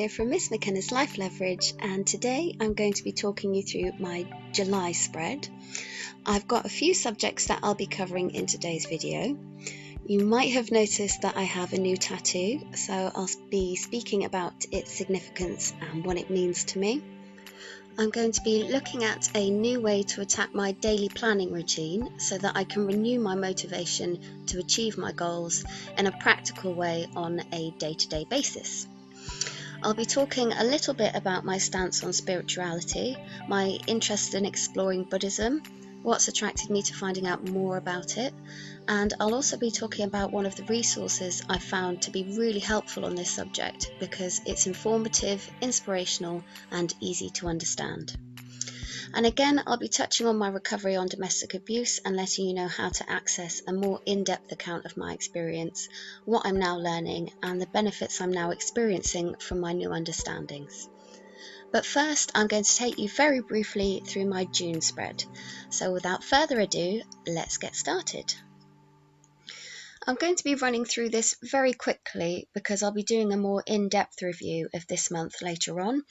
here from Miss McKenna's Life Leverage, and today I'm going to be talking you through my July spread. I've got a few subjects that I'll be covering in today's video. You might have noticed that I have a new tattoo, so I'll be speaking about its significance and what it means to me. I'm going to be looking at a new way to attack my daily planning routine so that I can renew my motivation to achieve my goals in a practical way on a day-to-day basis. I'll be talking a little bit about my stance on spirituality, my interest in exploring Buddhism, what's attracted me to finding out more about it, and I'll also be talking about one of the resources I found to be really helpful on this subject because it's informative, inspirational, and easy to understand. And again, I'll be touching on my recovery on domestic abuse and letting you know how to access a more in-depth account of my experience, what I'm now learning, and the benefits I'm now experiencing from my new understandings. But first, I'm going to take you very briefly through my June spread. So without further ado, let's get started. I'm going to be running through this very quickly because I'll be doing a more in-depth review of this month later on,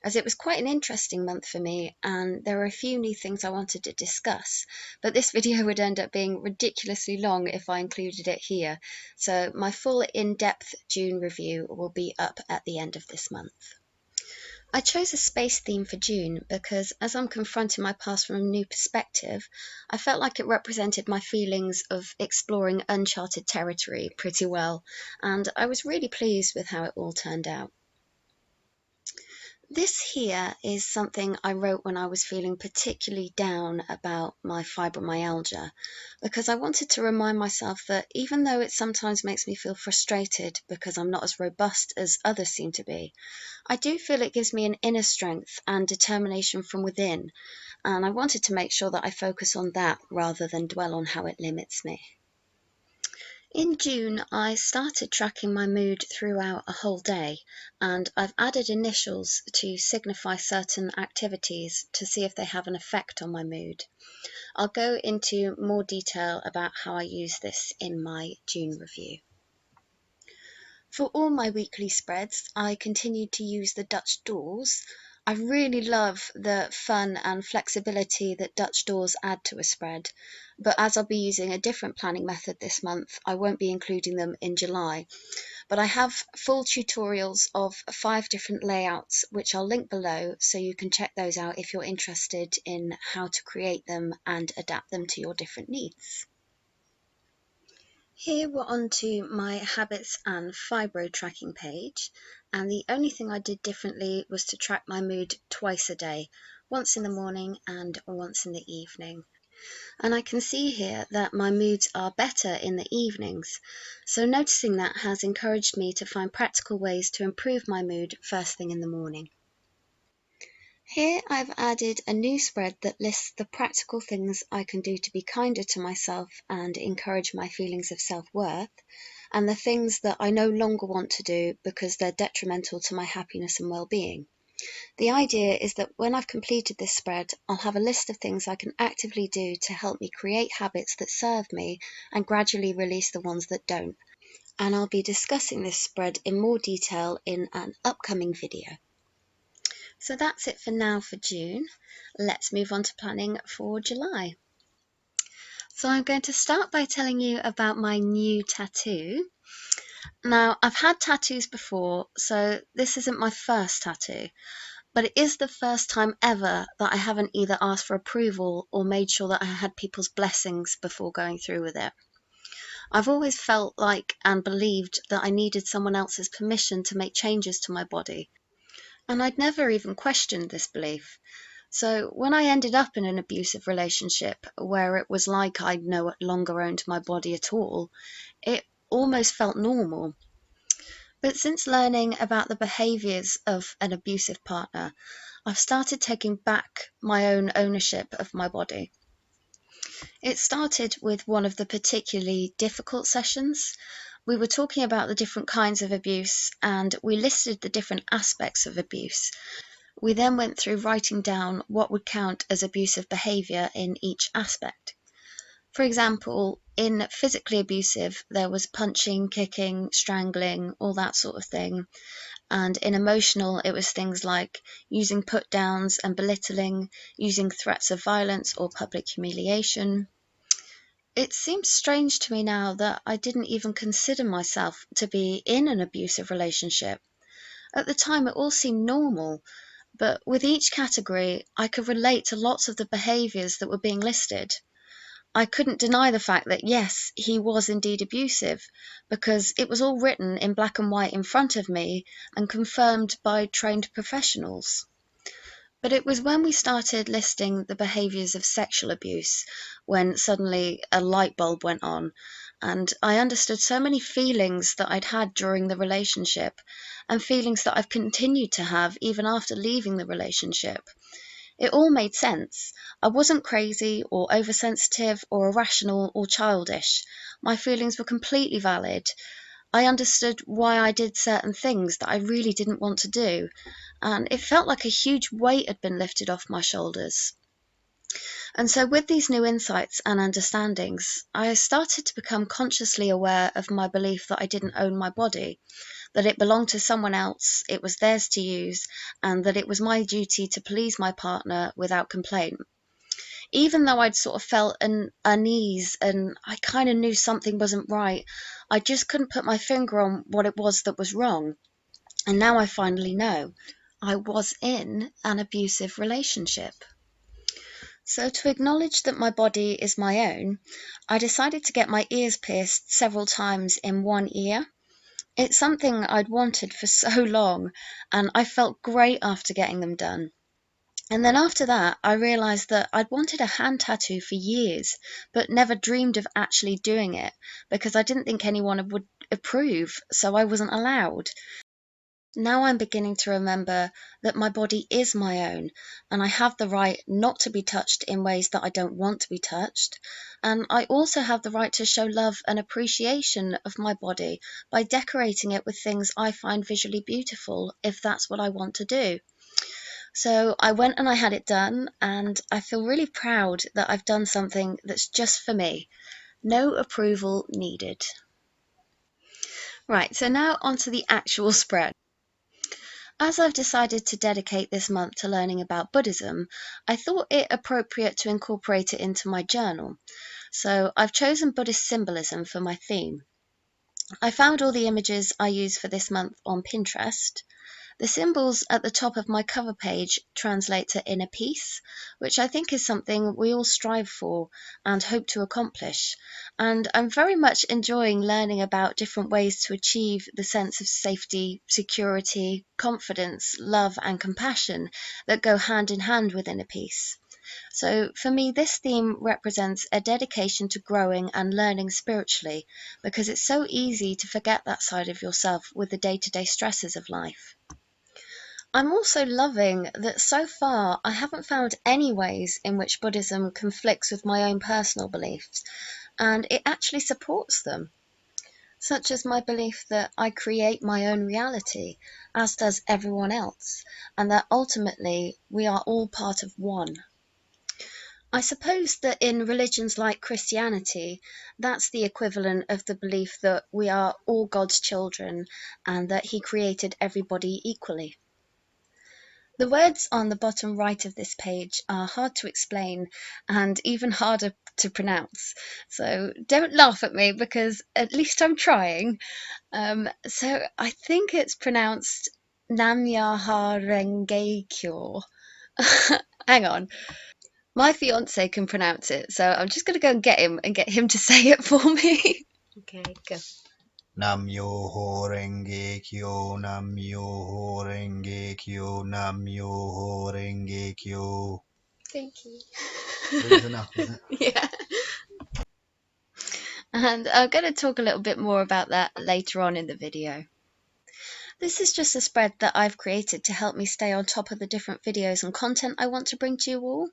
as it was quite an interesting month for me and there are a few new things I wanted to discuss, but this video would end up being ridiculously long if I included it here, so my full in-depth June review will be up at the end of this month. I chose a space theme for June because as I'm confronting my past from a new perspective, I felt like it represented my feelings of exploring uncharted territory pretty well, and I was really pleased with how it all turned out. This here is something I wrote when I was feeling particularly down about my fibromyalgia, because I wanted to remind myself that even though it sometimes makes me feel frustrated because I'm not as robust as others seem to be, I do feel it gives me an inner strength and determination from within, and I wanted to make sure that I focus on that rather than dwell on how it limits me. In June, I started tracking my mood throughout a whole day, and I've added initials to signify certain activities to see if they have an effect on my mood. I'll go into more detail about how I use this in my June review. For all my weekly spreads, I continued to use the Dutch doors. I really love the fun and flexibility that Dutch doors add to a spread, but as I'll be using a different planning method this month, I won't be including them in July. But I have full tutorials of 5 different layouts, which I'll link below so you can check those out if you're interested in how to create them and adapt them to your different needs. Here we're on to my habits and Fibro tracking page, and the only thing I did differently was to track my mood twice a day, once in the morning and once in the evening. And I can see here that my moods are better in the evenings, so noticing that has encouraged me to find practical ways to improve my mood first thing in the morning. Here I've added a new spread that lists the practical things I can do to be kinder to myself and encourage my feelings of self-worth, and the things that I no longer want to do because they're detrimental to my happiness and well-being. The idea is that when I've completed this spread, I'll have a list of things I can actively do to help me create habits that serve me and gradually release the ones that don't. And I'll be discussing this spread in more detail in an upcoming video. So that's it for now for June. Let's move on to planning for July. So I'm going to start by telling you about my new tattoo. Now, I've had tattoos before, so this isn't my first tattoo, but it is the first time ever that I haven't either asked for approval or made sure that I had people's blessings before going through with it. I've always felt like and believed that I needed someone else's permission to make changes to my body. And I'd never even questioned this belief. So when I ended up in an abusive relationship where it was like I no longer owned my body at all, it almost felt normal. But since learning about the behaviours of an abusive partner, I've started taking back my own ownership of my body. It started with one of the particularly difficult sessions. We were talking about the different kinds of abuse and we listed the different aspects of abuse. We then went through writing down what would count as abusive behaviour in each aspect. For example, in physically abusive, there was punching, kicking, strangling, all that sort of thing. And in emotional, it was things like using put-downs and belittling, using threats of violence or public humiliation. It seems strange to me now that I didn't even consider myself to be in an abusive relationship. At the time, it all seemed normal, but with each category, I could relate to lots of the behaviours that were being listed. I couldn't deny the fact that, yes, he was indeed abusive, because it was all written in black and white in front of me and confirmed by trained professionals. But it was when we started listing the behaviours of sexual abuse when suddenly a light bulb went on, and I understood so many feelings that I'd had during the relationship, and feelings that I've continued to have even after leaving the relationship. It all made sense. I wasn't crazy or oversensitive or irrational or childish. My feelings were completely valid. I understood why I did certain things that I really didn't want to do, and it felt like a huge weight had been lifted off my shoulders. And so with these new insights and understandings, I started to become consciously aware of my belief that I didn't own my body, that it belonged to someone else, it was theirs to use, and that it was my duty to please my partner without complaint. Even though I'd sort of felt an unease and I kind of knew something wasn't right, I just couldn't put my finger on what it was that was wrong. And now I finally know. I was in an abusive relationship. So to acknowledge that my body is my own, I decided to get my ears pierced several times in one ear. It's something I'd wanted for so long, and I felt great after getting them done. And then after that, I realised that I'd wanted a hand tattoo for years, but never dreamed of actually doing it, because I didn't think anyone would approve, so I wasn't allowed. Now I'm beginning to remember that my body is my own, and I have the right not to be touched in ways that I don't want to be touched. And I also have the right to show love and appreciation of my body by decorating it with things I find visually beautiful, if that's what I want to do. So I went and I had it done, and I feel really proud that I've done something that's just for me. No approval needed. Right, so now onto the actual spread. As I've decided to dedicate this month to learning about Buddhism, I thought it appropriate to incorporate it into my journal. So I've chosen Buddhist symbolism for my theme. I found all the images I use for this month on Pinterest. The symbols at the top of my cover page translate to inner peace, which I think is something we all strive for and hope to accomplish. And I'm very much enjoying learning about different ways to achieve the sense of safety, security, confidence, love, and compassion that go hand in hand with inner peace. So for me, this theme represents a dedication to growing and learning spiritually, because it's so easy to forget that side of yourself with the day-to-day stresses of life. I'm also loving that so far I haven't found any ways in which Buddhism conflicts with my own personal beliefs, and it actually supports them, such as my belief that I create my own reality, as does everyone else, and that ultimately we are all part of one. I suppose that in religions like Christianity, that's the equivalent of the belief that we are all God's children and that He created everybody equally. The words on the bottom right of this page are hard to explain and even harder to pronounce, so don't laugh at me because at least I'm trying. So I think it's pronounced Namyaha Renge Kyo. Hang on. My fiance can pronounce it, so I'm just going to go and get him to say it for me. Okay, go. Nam-myoho Renge Kyo, Nam-myoho Renge Kyo, Nam-myoho Renge Kyo. Thank you. That's enough, isn't it? Yeah. And I'm going to talk a little bit more about that later on in the video. This is just a spread that I've created to help me stay on top of the different videos and content I want to bring to you all.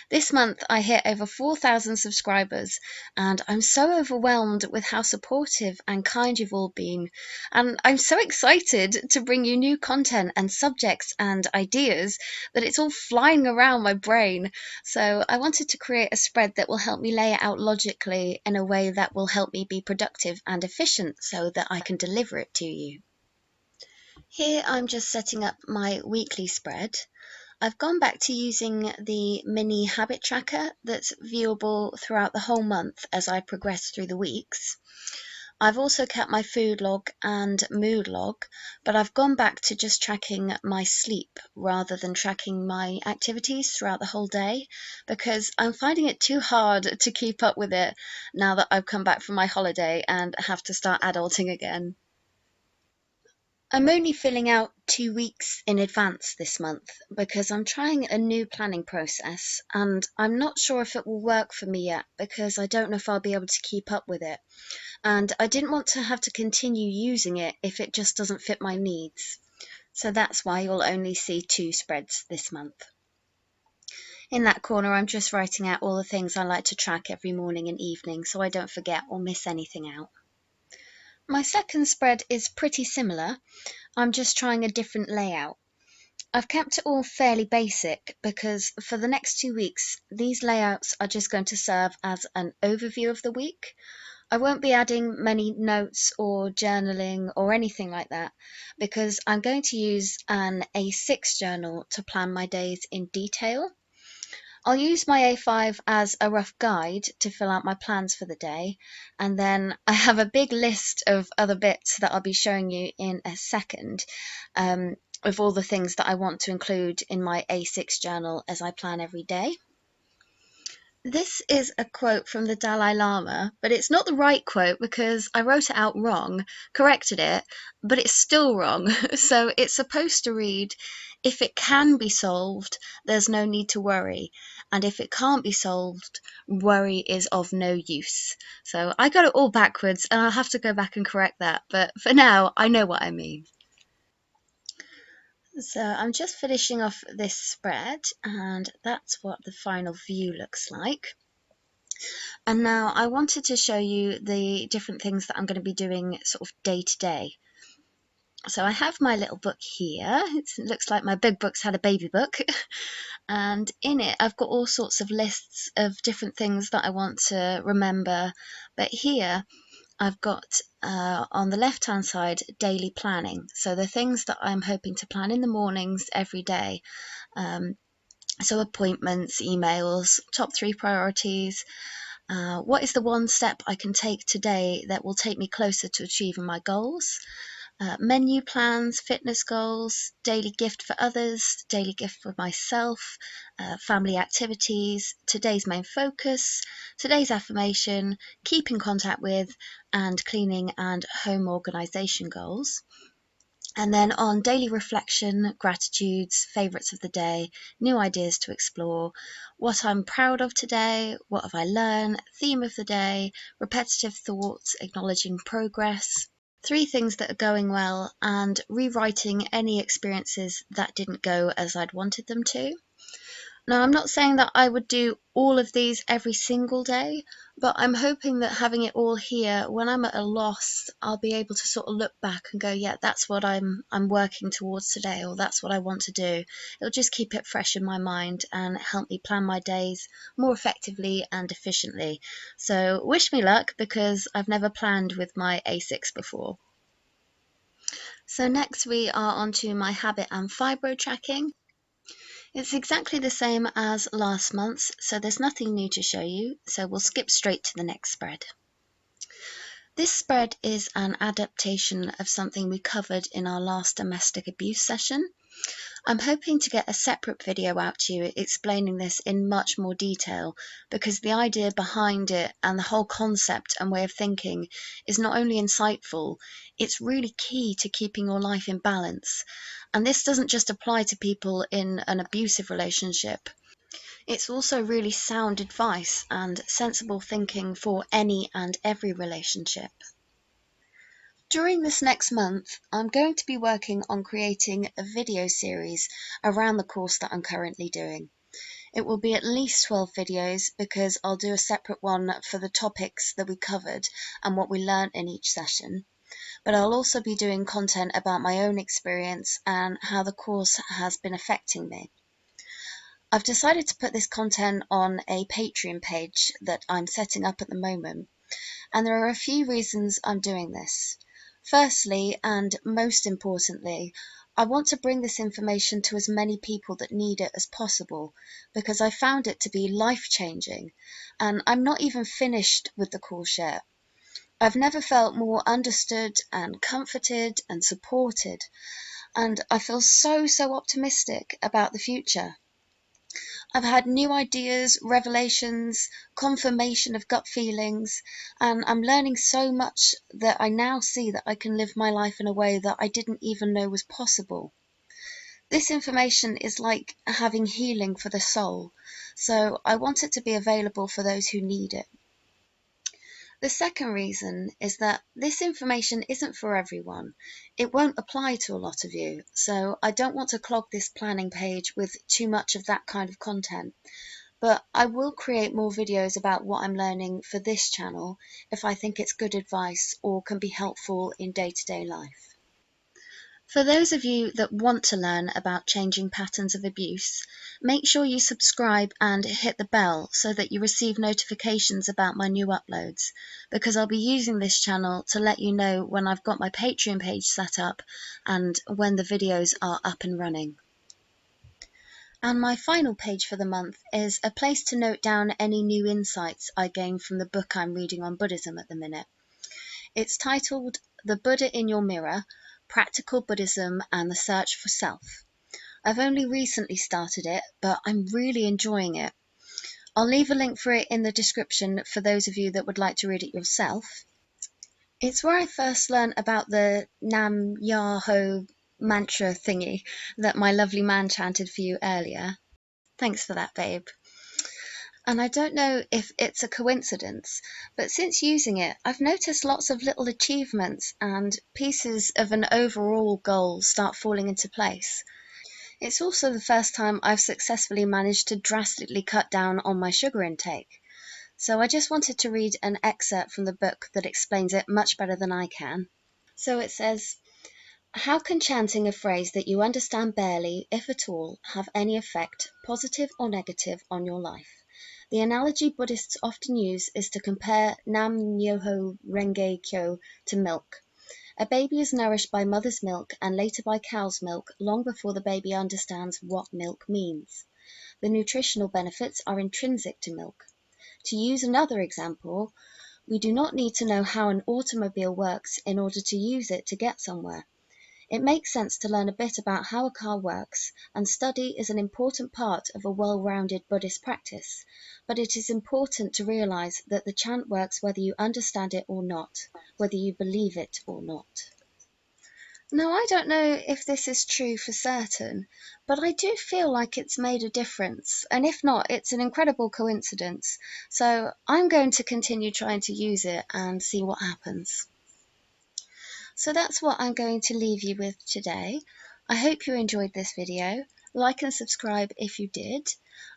This month I hit over 4,000 subscribers, and I'm so overwhelmed with how supportive and kind you've all been, and I'm so excited to bring you new content and subjects and ideas that it's all flying around my brain. So I wanted to create a spread that will help me lay it out logically in a way that will help me be productive and efficient so that I can deliver it to you. Here I'm just setting up my weekly spread. I've gone back to using the mini habit tracker that's viewable throughout the whole month as I progress through the weeks. I've also kept my food log and mood log, but I've gone back to just tracking my sleep rather than tracking my activities throughout the whole day, because I'm finding it too hard to keep up with it now that I've come back from my holiday and have to start adulting again. I'm only filling out 2 weeks in advance this month because I'm trying a new planning process and I'm not sure if it will work for me yet because I don't know if I'll be able to keep up with it. And I didn't want to have to continue using it if it just doesn't fit my needs. So that's why you'll only see 2 spreads this month. In that corner, I'm just writing out all the things I like to track every morning and evening so I don't forget or miss anything out. My second spread is pretty similar. I'm just trying a different layout. I've kept it all fairly basic because for the next 2 weeks, these layouts are just going to serve as an overview of the week. I won't be adding many notes or journaling or anything like that because I'm going to use an A6 journal to plan my days in detail. I'll use my A5 as a rough guide to fill out my plans for the day, and then I have a big list of other bits that I'll be showing you in a second, of all the things that I want to include in my A6 journal as I plan every day. This is a quote from the Dalai Lama, but it's not the right quote because I wrote it out wrong, corrected it, but it's still wrong. So it's supposed to read, if it can be solved, there's no need to worry. And if it can't be solved, worry is of no use. So I got it all backwards and I'll have to go back and correct that. But for now, I know what I mean. So I'm just finishing off this spread and that's what the final view looks like. And now I wanted to show you the different things that I'm going to be doing sort of day to day. So I have my little book here. It looks like my big book's had a baby book. And in it, I've got all sorts of lists of different things that I want to remember. But here, I've got on the left-hand side, daily planning. So the things that I'm hoping to plan in the mornings every day. So appointments, emails, top 3 priorities. What is the one step I can take today that will take me closer to achieving my goals? Menu plans, fitness goals, daily gift for others, daily gift for myself, family activities, today's main focus, today's affirmation, keep in contact with, and cleaning and home organisation goals. And then on daily reflection, gratitudes, favourites of the day, new ideas to explore, what I'm proud of today, what have I learned, theme of the day, repetitive thoughts, acknowledging progress, 3 things that are going well, and rewriting any experiences that didn't go as I'd wanted them to. Now, I'm not saying that I would do all of these every single day, but I'm hoping that having it all here, when I'm at a loss, I'll be able to sort of look back and go, yeah, that's what I'm working towards today, or that's what I want to do. It'll just keep it fresh in my mind and help me plan my days more effectively and efficiently. So wish me luck because I've never planned with my A6 before. So next we are onto my habit and fibro tracking. It's exactly the same as last month's, so there's nothing new to show you, so we'll skip straight to the next spread. This spread is an adaptation of something we covered in our last domestic abuse session. I'm hoping to get a separate video out to you explaining this in much more detail because the idea behind it and the whole concept and way of thinking is not only insightful, it's really key to keeping your life in balance. And this doesn't just apply to people in an abusive relationship. It's also really sound advice and sensible thinking for any and every relationship. During this next month, I'm going to be working on creating a video series around the course that I'm currently doing. It will be at least 12 videos because I'll do a separate one for the topics that we covered and what we learnt in each session. But I'll also be doing content about my own experience and how the course has been affecting me. I've decided to put this content on a Patreon page that I'm setting up at the moment, and there are a few reasons I'm doing this. Firstly, and most importantly, I want to bring this information to as many people that need it as possible, because I found it to be life-changing, and I'm not even finished with the course yet. I've never felt more understood and comforted and supported, and I feel so optimistic about the future. I've had new ideas, revelations, confirmation of gut feelings, and I'm learning so much that I now see that I can live my life in a way that I didn't even know was possible. This information is like having healing for the soul, so I want it to be available for those who need it. The second reason is that this information isn't for everyone. It won't apply to a lot of you, so I don't want to clog this planning page with too much of that kind of content. But I will create more videos about what I'm learning for this channel if I think it's good advice or can be helpful in day-to-day life. For those of you that want to learn about changing patterns of abuse, make sure you subscribe and hit the bell so that you receive notifications about my new uploads, because I'll be using this channel to let you know when I've got my Patreon page set up and when the videos are up and running. And my final page for the month is a place to note down any new insights I gain from the book I'm reading on Buddhism at the minute. It's titled The Buddha in Your Mirror, Practical Buddhism and the Search for Self. I've only recently started it, but I'm really enjoying it. I'll leave a link for it in the description for those of you that would like to read it yourself. It's where I first learned about the Nam Yaho mantra thingy that my lovely man chanted for you earlier. Thanks for that, babe. And I don't know if it's a coincidence, but since using it, I've noticed lots of little achievements and pieces of an overall goal start falling into place. It's also the first time I've successfully managed to drastically cut down on my sugar intake. So I just wanted to read an excerpt from the book that explains it much better than I can. So it says, how can chanting a phrase that you understand barely, if at all, have any effect, positive or negative, on your life? The analogy Buddhists often use is to compare Nam Myoho Renge Kyo to milk. A baby is nourished by mother's milk and later by cow's milk long before the baby understands what milk means. The nutritional benefits are intrinsic to milk. To use another example, we do not need to know how an automobile works in order to use it to get somewhere. It makes sense to learn a bit about how a car works, and study is an important part of a well-rounded Buddhist practice, but it is important to realize that the chant works whether you understand it or not, whether you believe it or not. Now, I don't know if this is true for certain, but I do feel like it's made a difference, and if not, it's an incredible coincidence, so I'm going to continue trying to use it and see what happens. So that's what I'm going to leave you with today. I hope you enjoyed this video. Like and subscribe if you did.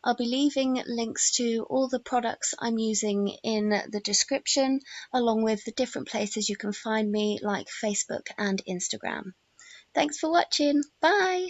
I'll be leaving links to all the products I'm using in the description, along with the different places you can find me, like Facebook and Instagram. Thanks for watching. Bye!